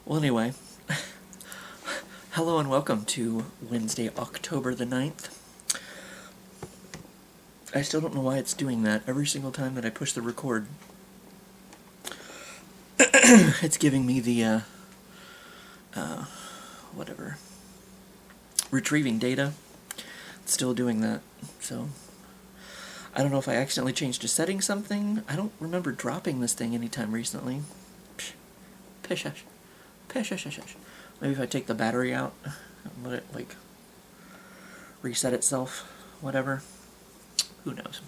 Well, anyway, hello and welcome to Wednesday, October the 9th. I still don't know why it's doing that. Every single time that I push the record, it's giving me the, whatever, retrieving data. It's still doing that, so I don't know if I accidentally changed a setting something. I don't remember dropping this thing anytime recently. Pish-ash. Pish-ash-ash-ash. Maybe if I take the battery out, let it, like, reset itself, whatever. Who knows?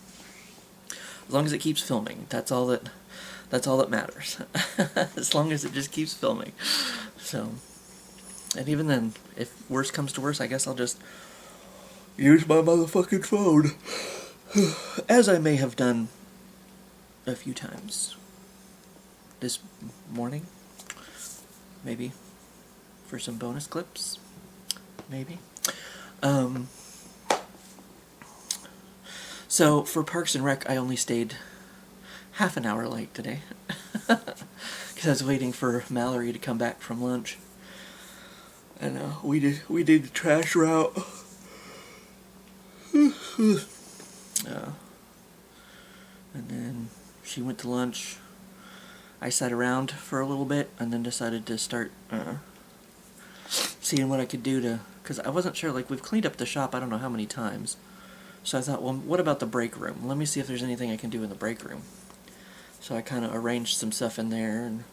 As long as it keeps filming, that's all that matters. As long as it just keeps filming. So, and even then, if worse comes to worse, I guess I'll just use my motherfucking phone. As I may have done a few times this morning. Maybe for some bonus clips. Maybe. So for Parks and Rec, I only stayed half an hour late today. Because I was waiting for Mallory to come back from lunch. And we did the trash route. And then she went to lunch. I sat around for a little bit and then decided to start seeing what I could do to, because I wasn't sure, like, we've cleaned up the shop I don't know how many times. So I thought, well, what about the break room? Let me see if there's anything I can do in the break room. So I kind of arranged some stuff in there and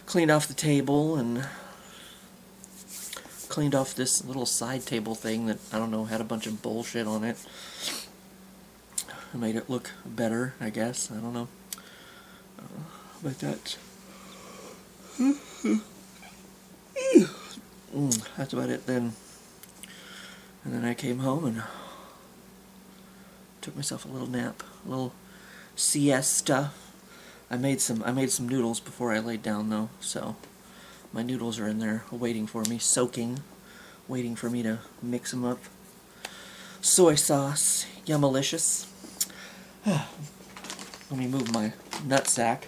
cleaned off the table and cleaned off this little side table thing that, I don't know, had a bunch of bullshit on it. I made it look better, I guess. I don't know. But that's that's about it then. And then I came home and took myself a little nap, a little siesta. I made some noodles before I laid down though, so my noodles are in there waiting for me, soaking, waiting for me to mix them up. Soy sauce, yummalicious. Let me move my nutsack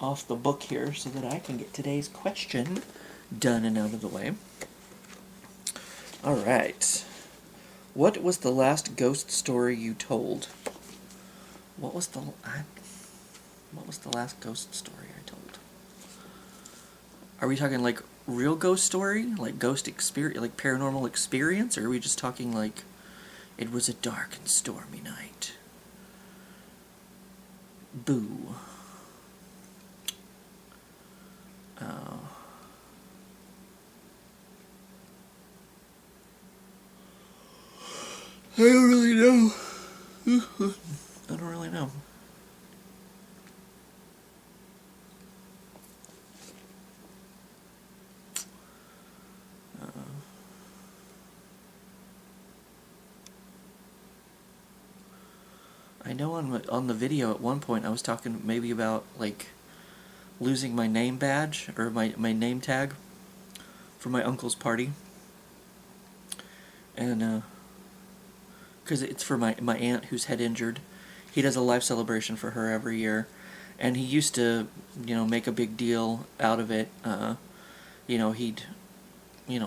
off the book here so that I can get today's question done and out of the way. Alright. What was the last ghost story you told? What was the last ghost story I told? Are we talking like real ghost story? Like ghost experience, like paranormal experience? Or are we just talking like it was a dark and stormy night? Boo. I don't really know. I don't really know. I know on the video at one point I was talking maybe about like losing my name badge or my name tag for my uncle's party, and because it's for my aunt who's head injured. He does a life celebration for her every year, and he used to, make a big deal out of it. He'd,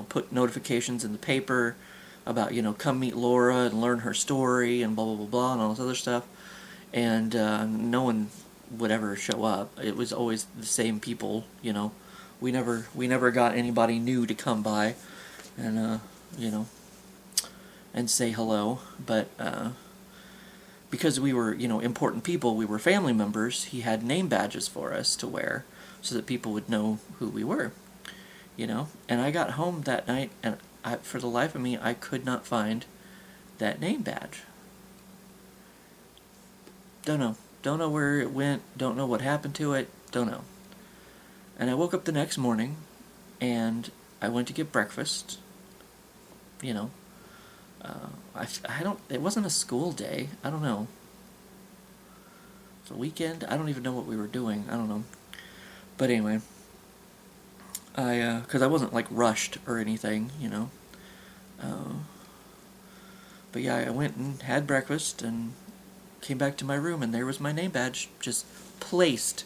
put notifications in the paper about, come meet Laura and learn her story and blah, blah, blah, blah, and all this other stuff. And no one would ever show up. It was always the same people, We never got anybody new to come by and, and say hello, but because we were, important people, we were family members, he had name badges for us to wear so that people would know who we were, And I got home that night, and for the life of me, I could not find that name badge. Don't know where it went, don't know what happened to it, don't know. And I woke up the next morning, and I went to get breakfast, it wasn't a school day. I don't know. It's a weekend. I don't even know what we were doing. I don't know. But anyway, because I wasn't like rushed or anything, but yeah, I went and had breakfast and came back to my room, and there was my name badge just placed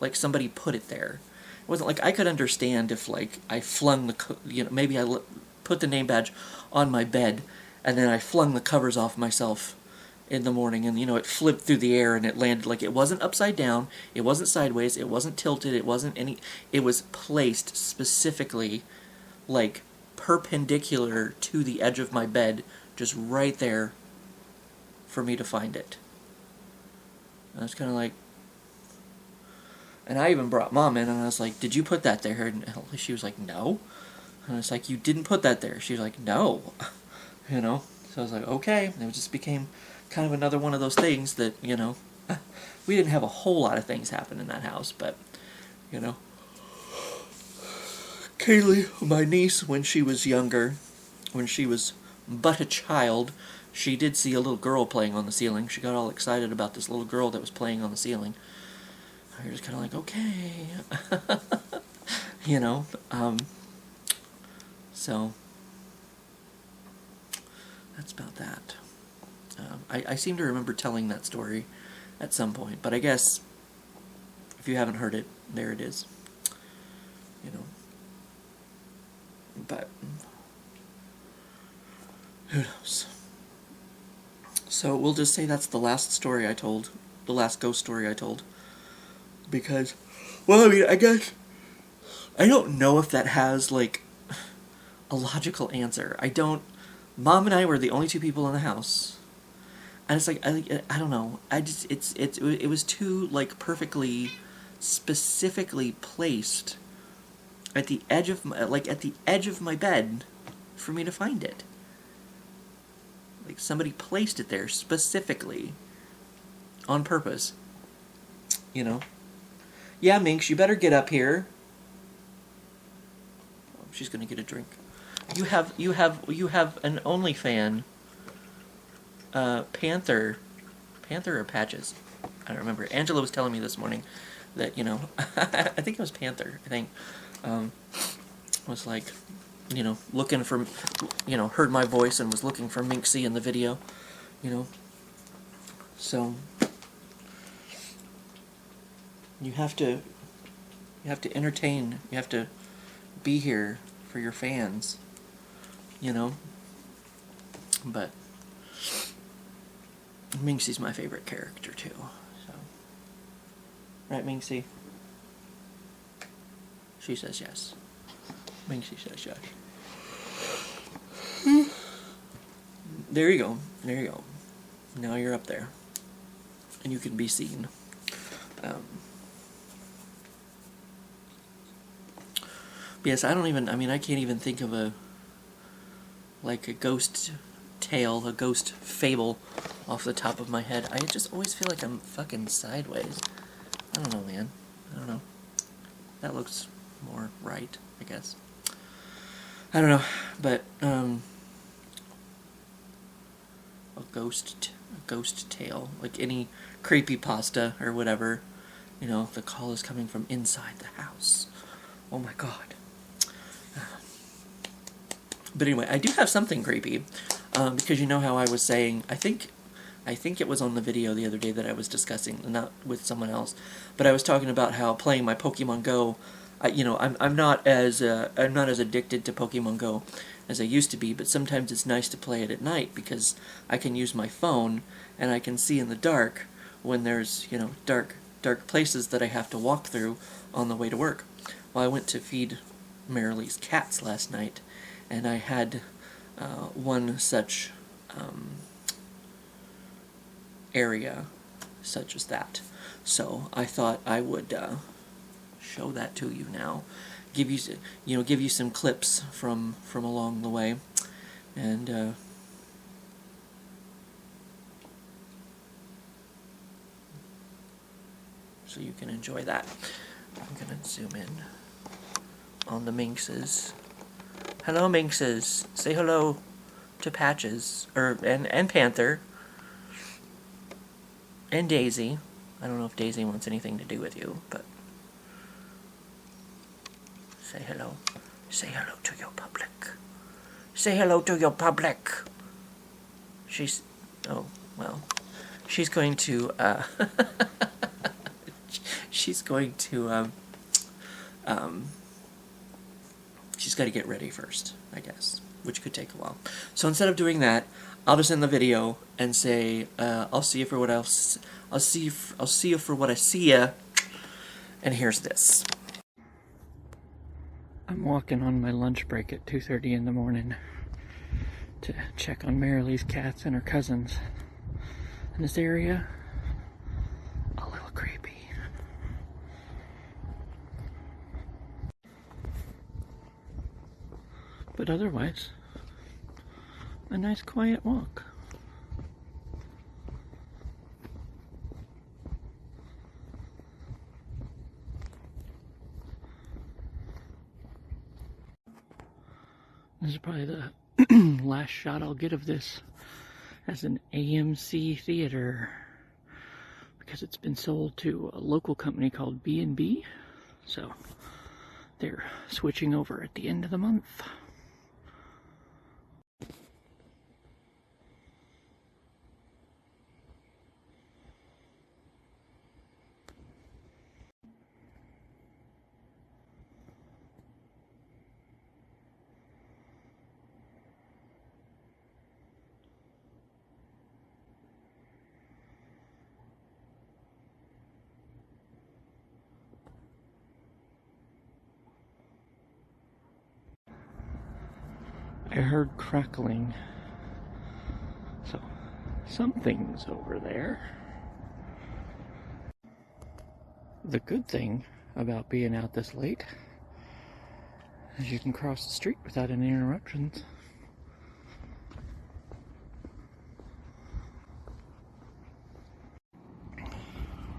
like somebody put it there. It wasn't like, I could understand if like I flung the, maybe I put the name badge on my bed and then I flung the covers off myself in the morning, and it flipped through the air and it landed. Like, it wasn't upside down, it wasn't sideways, it wasn't tilted, it wasn't any, it was placed specifically like perpendicular to the edge of my bed, just right there for me to find it. And I was kind of like, and I even brought Mom in and I was like, did you put that there? And she was like, no. And I was like, you didn't put that there. She was like, no. So I was like, okay. And it just became kind of another one of those things that, we didn't have a whole lot of things happen in that house, but, Kaylee, my niece, when she was younger, when she was but a child, she did see a little girl playing on the ceiling. She got all excited about this little girl that was playing on the ceiling. I was kind of like, okay. So that's about that. I seem to remember telling that story at some point, but I guess if you haven't heard it, there it is. But who knows? So we'll just say that's the last story I told, the last ghost story I told. Because, well, I mean, I guess, I don't know if that has, like, a logical answer. Mom and I were the only two people in the house. And it's like, I don't know. It was too, like, perfectly, specifically placed at the edge of my bed for me to find it. Like, somebody placed it there specifically on purpose. Yeah, Minx, you better get up here. Oh, she's gonna get a drink. You have an OnlyFan. Panther or Patches? I don't remember. Angela was telling me this morning that, I think it was Panther, I think, was like, looking for, heard my voice and was looking for Minxie in the video, so you have to entertain, you have to be here for your fans, but Minxie's my favorite character too, so, right, Minxie? She says yes. Minxie says yes. There you go. Now you're up there. And you can be seen. Yes, I can't even think of a ghost tale, a ghost fable off the top of my head. I just always feel like I'm fucking sideways. I don't know, man. I don't know. That looks more right, I guess. I don't know, but a ghost tale, like any creepypasta or whatever, the call is coming from inside the house. Oh my god. But anyway, I do have something creepy, because you know how I was saying, I think it was on the video the other day that I was discussing, not with someone else, but I was talking about how playing my Pokemon Go, I'm not as addicted to Pokemon Go as I used to be, but sometimes it's nice to play it at night because I can use my phone and I can see in the dark when there's, dark places that I have to walk through on the way to work. Well, I went to feed Marilee's cats last night, and I had one such area such as that. So I thought I would show that to you now, give you some clips from along the way, and so you can enjoy that. I'm gonna zoom in on the minxes. Hello, minxes. Say hello to Patches, and Panther, and Daisy. I don't know if Daisy wants anything to do with you, but say hello. Say hello to your public. Say hello to your public. She's, oh, well, she's going to, she's going to, she's got to get ready first, I guess, which could take a while. So instead of doing that, I'll just end the video and say, I'll see you for what else. I'll see you for what I see ya. And here's this. I'm walking on my lunch break at 2:30 in the morning to check on Marilee's cats and her cousins. In this area, a little creepy. But otherwise, a nice quiet walk. This is probably the last shot I'll get of this as an AMC theater, because it's been sold to a local company called B&B, so they're switching over at the end of the month. I heard crackling, so something's over there. The good thing about being out this late is you can cross the street without any interruptions.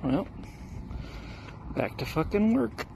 Well, back to fucking work.